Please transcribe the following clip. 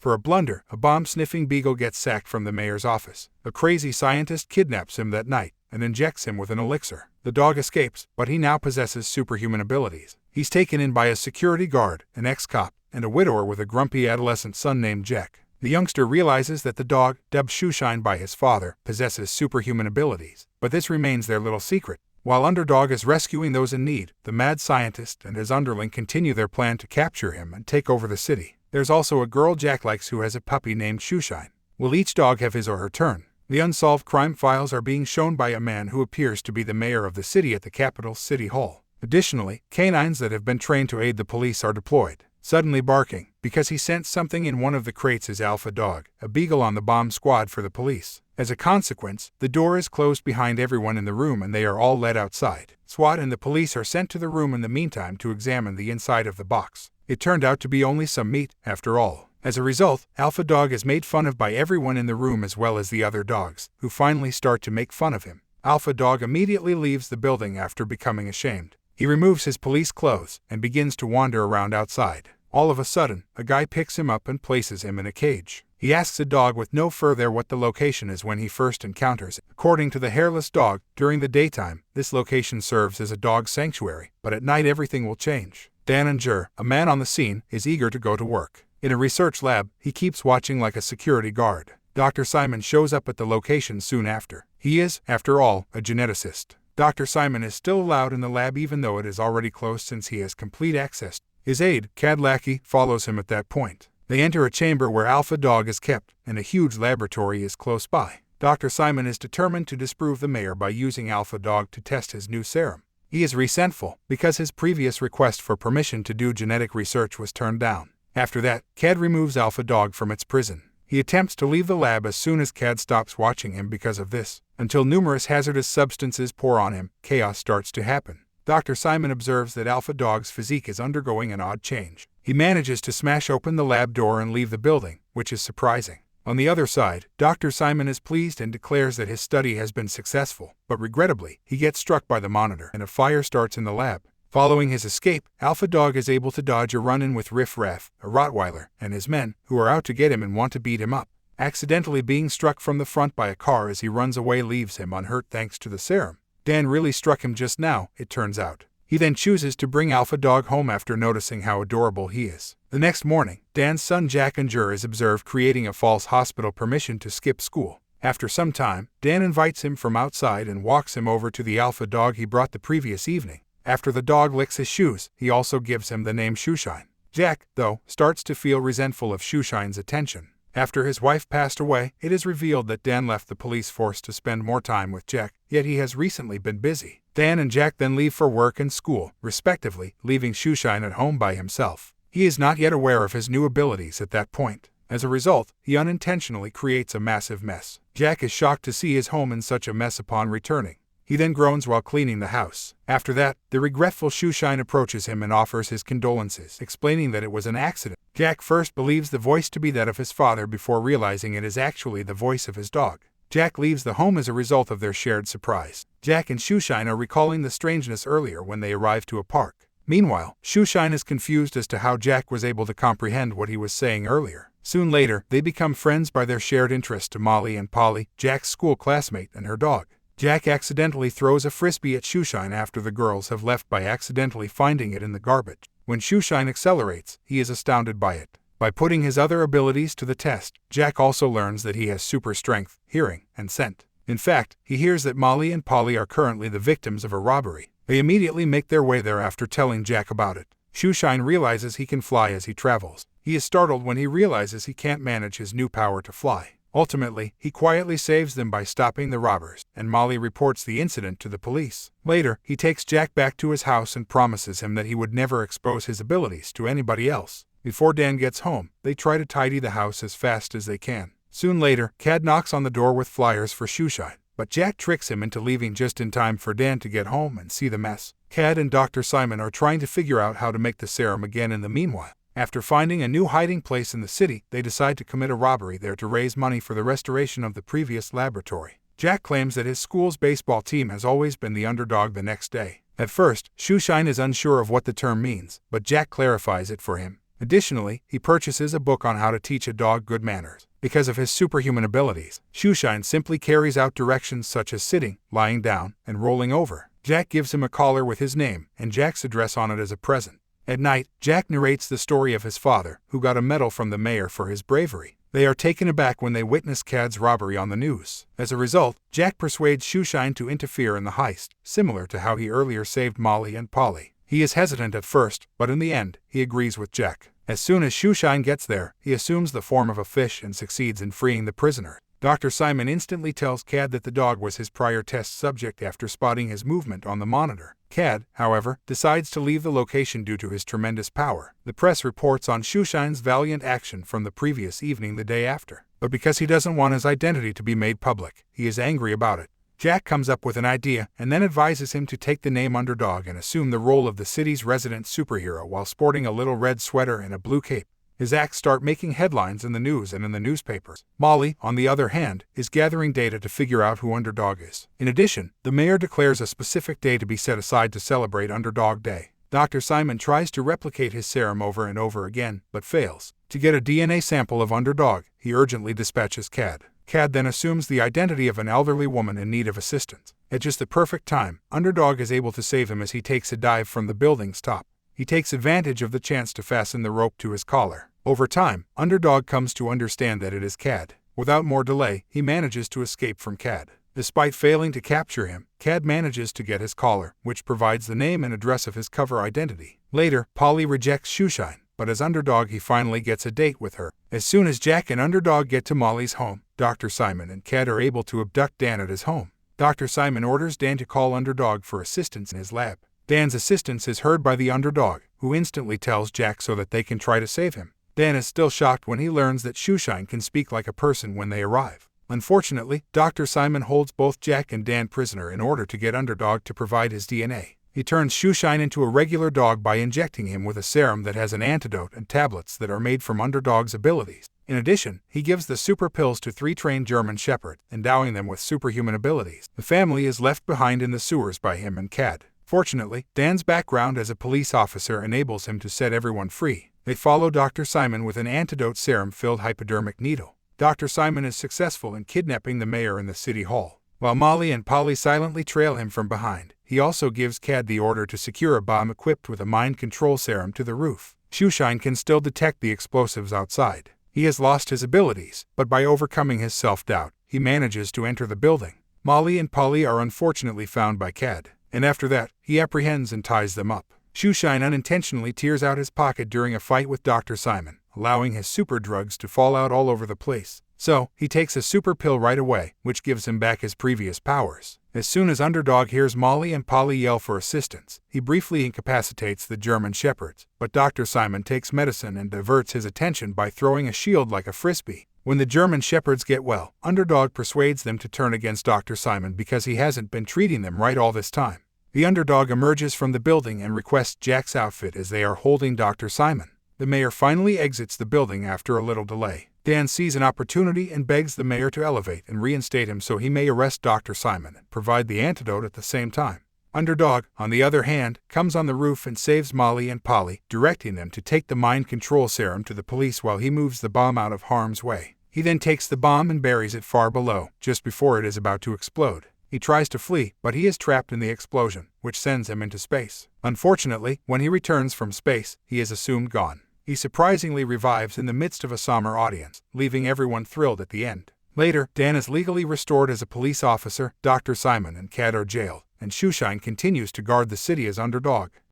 For a blunder, a bomb-sniffing beagle gets sacked from the mayor's office. A crazy scientist kidnaps him that night and injects him with an elixir. The dog escapes, but he now possesses superhuman abilities. He's taken in by a security guard, an ex-cop, and a widower with a grumpy adolescent son named Jack. The youngster realizes that the dog, dubbed Shoeshine by his father, possesses superhuman abilities, but this remains their little secret. While Underdog is rescuing those in need, the mad scientist and his underling continue their plan to capture him and take over the city. There's also a girl Jack likes who has a puppy named Shoeshine. Will each dog have his or her turn? The unsolved crime files are being shown by a man who appears to be the mayor of the city at the capital city hall. Additionally, canines that have been trained to aid the police are deployed. Suddenly barking, because he sensed something in one of the crates is Alpha Dog, a beagle on the bomb squad for the police. As a consequence, the door is closed behind everyone in the room and they are all led outside. SWAT and the police are sent to the room in the meantime to examine the inside of the box. It turned out to be only some meat, after all. As a result, Alpha Dog is made fun of by everyone in the room as well as the other dogs, who finally start to make fun of him. Alpha Dog immediately leaves the building after becoming ashamed. He removes his police clothes and begins to wander around outside. All of a sudden, a guy picks him up and places him in a cage. He asks the dog with no further what the location is when he first encounters it. According to the hairless dog, during the daytime, this location serves as a dog sanctuary, but at night everything will change. Dan Anger, a man on the scene, is eager to go to work. In a research lab, he keeps watching like a security guard. Dr. Simon shows up at the location soon after. He is, after all, a geneticist. Dr. Simon is still allowed in the lab even though it is already closed since he has complete access. His aide, Cad Lackey, follows him at that point. They enter a chamber where Alpha Dog is kept, and a huge laboratory is close by. Dr. Simon is determined to disprove the mayor by using Alpha Dog to test his new serum. He is resentful, because his previous request for permission to do genetic research was turned down. After that, Cad removes Alpha Dog from its prison. He attempts to leave the lab as soon as Cad stops watching him because of this. Until numerous hazardous substances pour on him, chaos starts to happen. Dr. Simon observes that Alpha Dog's physique is undergoing an odd change. He manages to smash open the lab door and leave the building, which is surprising. On the other side, Dr. Simon is pleased and declares that his study has been successful, but regrettably, he gets struck by the monitor and a fire starts in the lab. Following his escape, Alpha Dog is able to dodge a run-in with Riff Raff, a Rottweiler, and his men, who are out to get him and want to beat him up. Accidentally being struck from the front by a car as he runs away leaves him unhurt thanks to the serum. Dan really struck him just now, it turns out. He then chooses to bring Alpha Dog home after noticing how adorable he is. The next morning, Dan's son Jack Anger is observed creating a false hospital permission to skip school. After some time, Dan invites him from outside and walks him over to the Alpha Dog he brought the previous evening. After the dog licks his shoes, he also gives him the name Shoeshine. Jack, though, starts to feel resentful of Shoeshine's attention. After his wife passed away, it is revealed that Dan left the police force to spend more time with Jack, yet he has recently been busy. Dan and Jack then leave for work and school, respectively, leaving Shoeshine at home by himself. He is not yet aware of his new abilities at that point. As a result, he unintentionally creates a massive mess. Jack is shocked to see his home in such a mess upon returning. He then groans while cleaning the house. After that, the regretful Shoeshine approaches him and offers his condolences, explaining that it was an accident. Jack first believes the voice to be that of his father before realizing it is actually the voice of his dog. Jack leaves the home as a result of their shared surprise. Jack and Shoeshine are recalling the strangeness earlier when they arrive to a park. Meanwhile, Shoeshine is confused as to how Jack was able to comprehend what he was saying earlier. Soon later, they become friends by their shared interest to Molly and Polly, Jack's school classmate and her dog. Jack accidentally throws a frisbee at Shoeshine after the girls have left by accidentally finding it in the garbage. When Shoeshine accelerates, he is astounded by it. By putting his other abilities to the test, Jack also learns that he has super strength, hearing, and scent. In fact, he hears that Molly and Polly are currently the victims of a robbery. They immediately make their way there after telling Jack about it. Shoeshine realizes he can fly as he travels. He is startled when he realizes he can't manage his new power to fly. Ultimately, he quietly saves them by stopping the robbers, and Molly reports the incident to the police. Later, he takes Jack back to his house and promises him that he would never expose his abilities to anybody else. Before Dan gets home, they try to tidy the house as fast as they can. Soon later, Cad knocks on the door with flyers for Shoeshine, but Jack tricks him into leaving just in time for Dan to get home and see the mess. Cad and Dr. Simon are trying to figure out how to make the serum again in the meanwhile. After finding a new hiding place in the city, they decide to commit a robbery there to raise money for the restoration of the previous laboratory. Jack claims that his school's baseball team has always been the underdog the next day. At first, Shoeshine is unsure of what the term means, but Jack clarifies it for him. Additionally, he purchases a book on how to teach a dog good manners. Because of his superhuman abilities, Shoeshine simply carries out directions such as sitting, lying down, and rolling over. Jack gives him a collar with his name and Jack's address on it as a present. At night, Jack narrates the story of his father, who got a medal from the mayor for his bravery. They are taken aback when they witness Cad's robbery on the news. As a result, Jack persuades Shoeshine to interfere in the heist, similar to how he earlier saved Molly and Polly. He is hesitant at first, but in the end, he agrees with Jack. As soon as Shoeshine gets there, he assumes the form of a fish and succeeds in freeing the prisoner. Dr. Simon instantly tells Cad that the dog was his prior test subject after spotting his movement on the monitor. Cad, however, decides to leave the location due to his tremendous power. The press reports on Shoeshine's valiant action from the previous evening the day after. But because he doesn't want his identity to be made public, he is angry about it. Jack comes up with an idea and then advises him to take the name Underdog and assume the role of the city's resident superhero while sporting a little red sweater and a blue cape. His acts start making headlines in the news and in the newspapers. Molly, on the other hand, is gathering data to figure out who Underdog is. In addition, the mayor declares a specific day to be set aside to celebrate Underdog Day. Dr. Simon tries to replicate his serum over and over again, but fails. To get a DNA sample of Underdog, he urgently dispatches Cad. Cad then assumes the identity of an elderly woman in need of assistance. At just the perfect time, Underdog is able to save him as he takes a dive from the building's top. He takes advantage of the chance to fasten the rope to his collar. Over time, Underdog comes to understand that it is Cad. Without more delay, he manages to escape from Cad. Despite failing to capture him, Cad manages to get his collar, which provides the name and address of his cover identity. Later, Polly rejects Shoeshine, but as Underdog he finally gets a date with her. As soon as Jack and Underdog get to Molly's home, Dr. Simon and Cad are able to abduct Dan at his home. Dr. Simon orders Dan to call Underdog for assistance in his lab. Dan's assistance is heard by the Underdog, who instantly tells Jack so that they can try to save him. Dan is still shocked when he learns that Shoeshine can speak like a person when they arrive. Unfortunately, Dr. Simon holds both Jack and Dan prisoner in order to get Underdog to provide his DNA. He turns Shoeshine into a regular dog by injecting him with a serum that has an antidote and tablets that are made from Underdog's abilities. In addition, he gives the super pills to 3 trained German shepherds, endowing them with superhuman abilities. The family is left behind in the sewers by him and Cad. Fortunately, Dan's background as a police officer enables him to set everyone free. They follow Dr. Simon with an antidote serum-filled hypodermic needle. Dr. Simon is successful in kidnapping the mayor in the city hall. While Molly and Polly silently trail him from behind, he also gives Cad the order to secure a bomb equipped with a mind control serum to the roof. Shoeshine can still detect the explosives outside. He has lost his abilities, but by overcoming his self-doubt, he manages to enter the building. Molly and Polly are unfortunately found by Cad, and after that, he apprehends and ties them up. Shoeshine unintentionally tears out his pocket during a fight with Dr. Simon, allowing his super drugs to fall out all over the place. So, he takes a super pill right away, which gives him back his previous powers. As soon as Underdog hears Molly and Polly yell for assistance, he briefly incapacitates the German shepherds, but Dr. Simon takes medicine and diverts his attention by throwing a shield like a frisbee. When the German shepherds get well, Underdog persuades them to turn against Dr. Simon because he hasn't been treating them right all this time. The Underdog emerges from the building and requests Jack's outfit as they are holding Dr. Simon. The mayor finally exits the building after a little delay. Dan sees an opportunity and begs the mayor to elevate and reinstate him so he may arrest Dr. Simon and provide the antidote at the same time. Underdog, on the other hand, comes on the roof and saves Molly and Polly, directing them to take the mind control serum to the police while he moves the bomb out of harm's way. He then takes the bomb and buries it far below, just before it is about to explode. He tries to flee, but he is trapped in the explosion, which sends him into space. Unfortunately, when he returns from space, he is assumed gone. He surprisingly revives in the midst of a somber audience, leaving everyone thrilled at the end. Later, Dan is legally restored as a police officer, Dr. Simon and Cad are jailed, and Shoeshine continues to guard the city as Underdog.